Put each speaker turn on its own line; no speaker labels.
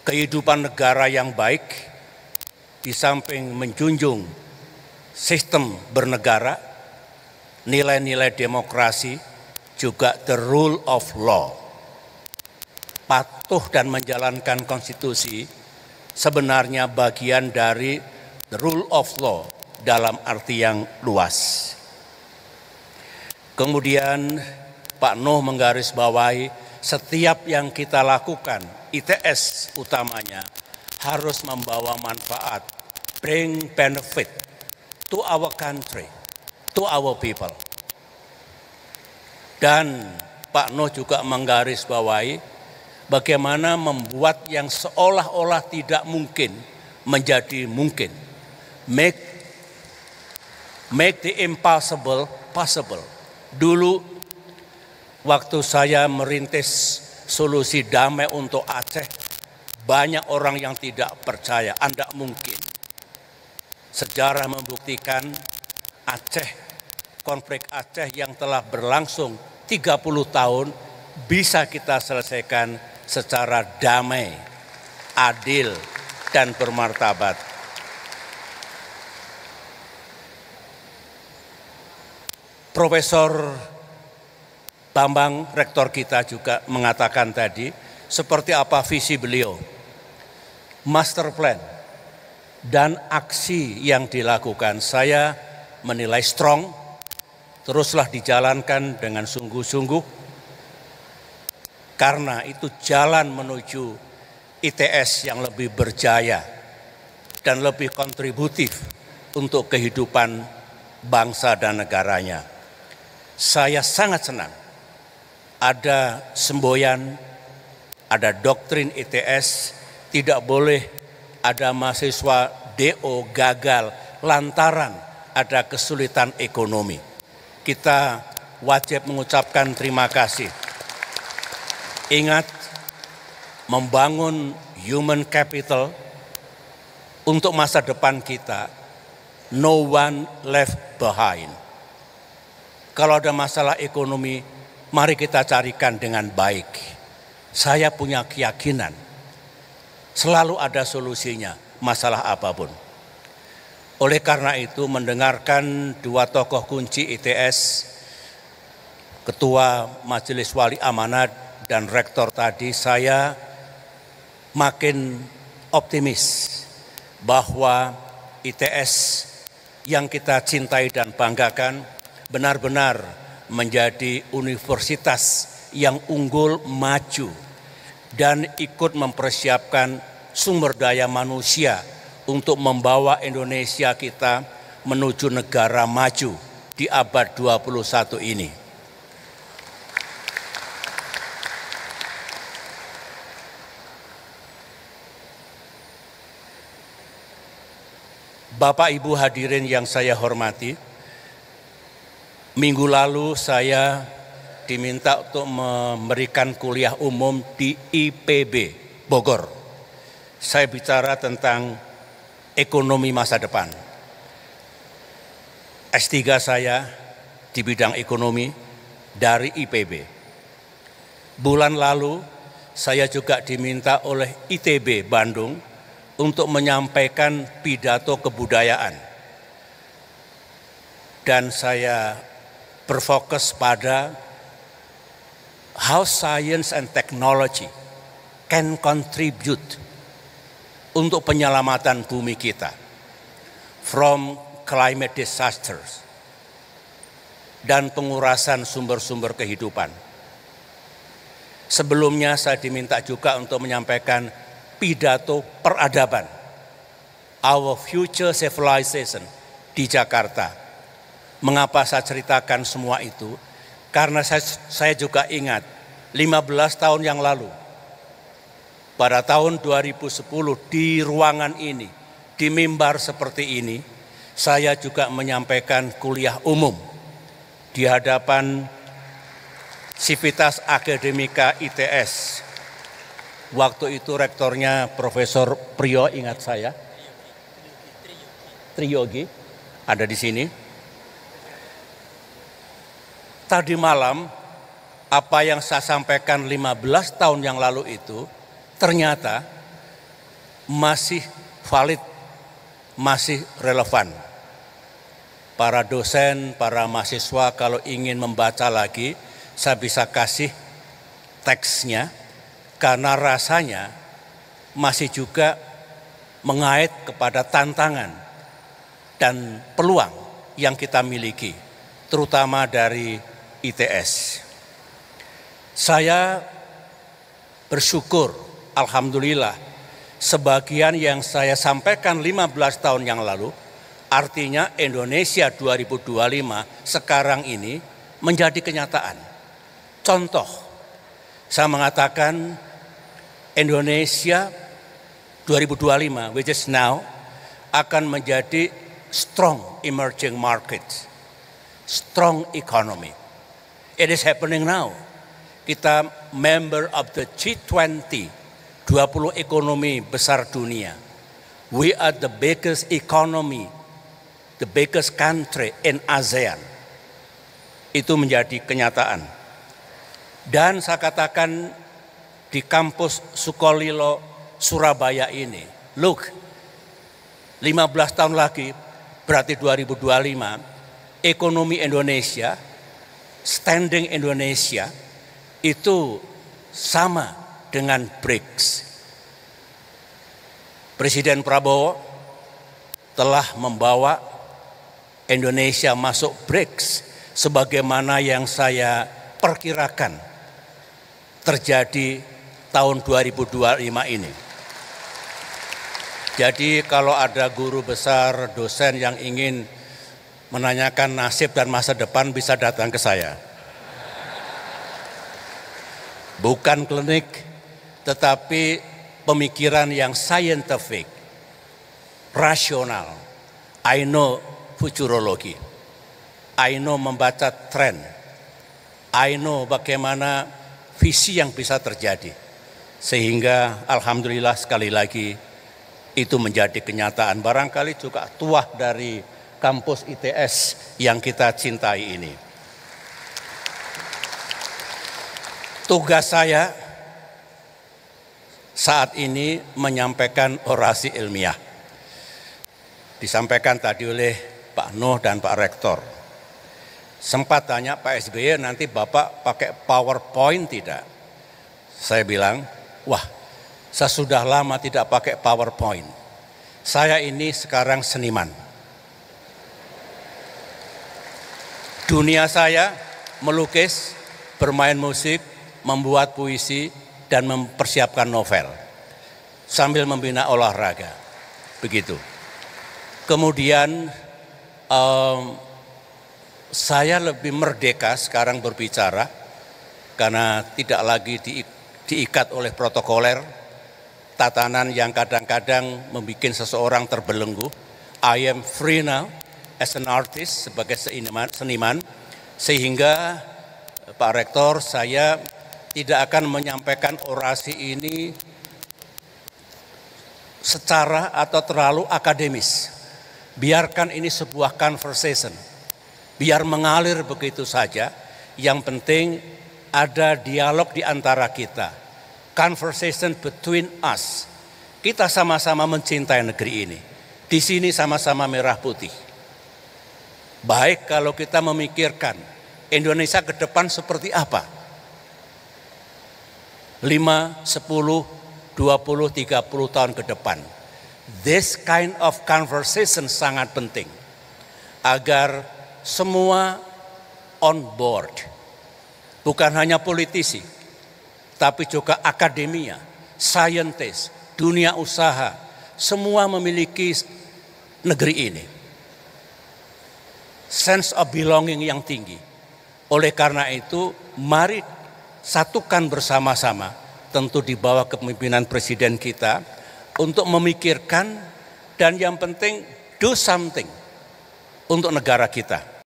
kehidupan negara yang baik, di samping menjunjung sistem bernegara, nilai-nilai demokrasi, juga the rule of law. Patuh dan menjalankan konstitusi sebenarnya bagian dari the rule of law dalam arti yang luas. Kemudian Pak Nuh menggarisbawahi setiap yang kita lakukan, ITS utamanya, harus membawa manfaat, bring benefit to our country, to our people. Dan Pak Nuh juga menggarisbawahi bagaimana membuat yang seolah-olah tidak mungkin menjadi mungkin. Make the impossible possible. Dulu waktu saya merintis solusi damai untuk Aceh, banyak orang yang tidak percaya, Anda mungkin. Sejarah membuktikan Aceh, konflik Aceh yang telah berlangsung 30 tahun bisa kita selesaikan secara damai, adil, dan bermartabat. Profesor Bambang, rektor kita juga mengatakan tadi, seperti apa visi beliau, master plan, dan aksi yang dilakukan. Saya menilai strong, teruslah dijalankan dengan sungguh-sungguh, karena itu jalan menuju ITS yang lebih berjaya dan lebih kontributif untuk kehidupan bangsa dan negaranya. Saya sangat senang ada semboyan, ada doktrin ITS, tidak boleh ada mahasiswa DO gagal lantaran ada kesulitan ekonomi. Kita wajib mengucapkan terima kasih. Ingat, membangun human capital untuk masa depan kita, no one left behind. Kalau ada masalah ekonomi, mari kita carikan dengan baik. Saya punya keyakinan, selalu ada solusinya, masalah apapun. Oleh karena itu, mendengarkan dua tokoh kunci ITS, Ketua Majelis Wali Amanat dan Rektor tadi, saya makin optimis bahwa ITS yang kita cintai dan banggakan benar-benar menjadi universitas yang unggul, maju, dan ikut mempersiapkan sumber daya manusia untuk membawa Indonesia kita menuju negara maju di abad 21 ini. Bapak Ibu hadirin yang saya hormati, minggu lalu saya diminta untuk memberikan kuliah umum di IPB Bogor. Saya bicara tentang ekonomi masa depan. S3 saya di bidang ekonomi dari IPB. Bulan lalu saya juga diminta oleh ITB Bandung untuk menyampaikan pidato kebudayaan. Dan saya berfokus pada how science and technology can contribute untuk penyelamatan bumi kita from climate disasters dan pengurasan sumber-sumber kehidupan. Sebelumnya saya diminta juga untuk menyampaikan pidato peradaban, our future civilization di Jakarta. Mengapa saya ceritakan semua itu? Karena saya juga ingat 15 tahun yang lalu, pada tahun 2010 di ruangan ini, di mimbar seperti ini, saya juga menyampaikan kuliah umum di hadapan Sivitas Akademika ITS. Waktu itu rektornya Profesor Priyo, ingat saya, Triyogi, ada di sini. Tadi malam, apa yang saya sampaikan 15 tahun yang lalu itu, ternyata masih valid, masih relevan. Para dosen, para mahasiswa kalau ingin membaca lagi, saya bisa kasih teksnya, karena rasanya masih juga mengait kepada tantangan dan peluang yang kita miliki, terutama dari ITS. Saya bersyukur, alhamdulillah, sebagian yang saya sampaikan 15 tahun yang lalu, artinya Indonesia 2025 sekarang ini menjadi kenyataan. Contoh, saya mengatakan Indonesia 2025, which is now, akan menjadi strong emerging markets, strong economy. It is happening now. Kita member of the G20, 20 ekonomi besar dunia. We are the biggest economy, the biggest country in ASEAN. Itu menjadi kenyataan. Dan saya katakan di kampus Sukolilo Surabaya ini, look, 15 tahun lagi, berarti 2025, ekonomi Indonesia, standing Indonesia, itu sama dengan BRICS. Presiden Prabowo telah membawa Indonesia masuk BRICS sebagaimana yang saya perkirakan terjadi tahun 2025 ini. Jadi kalau ada guru besar, dosen yang ingin menanyakan nasib dan masa depan bisa datang ke saya. Bukan klinik, tetapi pemikiran yang scientific, rasional. I know futurologi. I know membaca tren. I know bagaimana visi yang bisa terjadi. Sehingga alhamdulillah sekali lagi itu menjadi kenyataan. Barangkali juga tuah dari kampus ITS yang kita cintai ini. Tugas saya saat ini menyampaikan orasi ilmiah. Disampaikan tadi oleh Pak Nuh dan Pak Rektor. Sempat tanya Pak SBY, nanti Bapak pakai PowerPoint tidak? Saya bilang, wah, saya sudah lama tidak pakai PowerPoint. Saya ini sekarang seniman. Dunia saya melukis, bermain musik, membuat puisi, dan mempersiapkan novel. Sambil membina olahraga. Begitu. Kemudian saya lebih merdeka sekarang berbicara karena tidak lagi diikat oleh protokoler, tatanan yang kadang-kadang membuat seseorang terbelenggu. I am free now as an artist, sebagai seniman, sehingga Pak Rektor, saya tidak akan menyampaikan orasi ini secara atau terlalu akademis. Biarkan ini sebuah conversation. Biar mengalir begitu saja. Yang penting ada dialog di antara kita. Conversation between us. Kita sama-sama mencintai negeri ini. Di sini sama-sama merah putih. Baik kalau kita memikirkan Indonesia ke depan seperti apa. 5, 10, 20, 30 tahun ke depan. This kind of conversation sangat penting. Agar semua on board. Bukan hanya politisi, tapi juga akademia, scientist, dunia usaha. Semua memiliki negeri ini. Sense of belonging yang tinggi. Oleh karena itu, mari satukan bersama-sama, tentu di bawah kepemimpinan Presiden kita, untuk memikirkan dan yang penting do something untuk negara kita.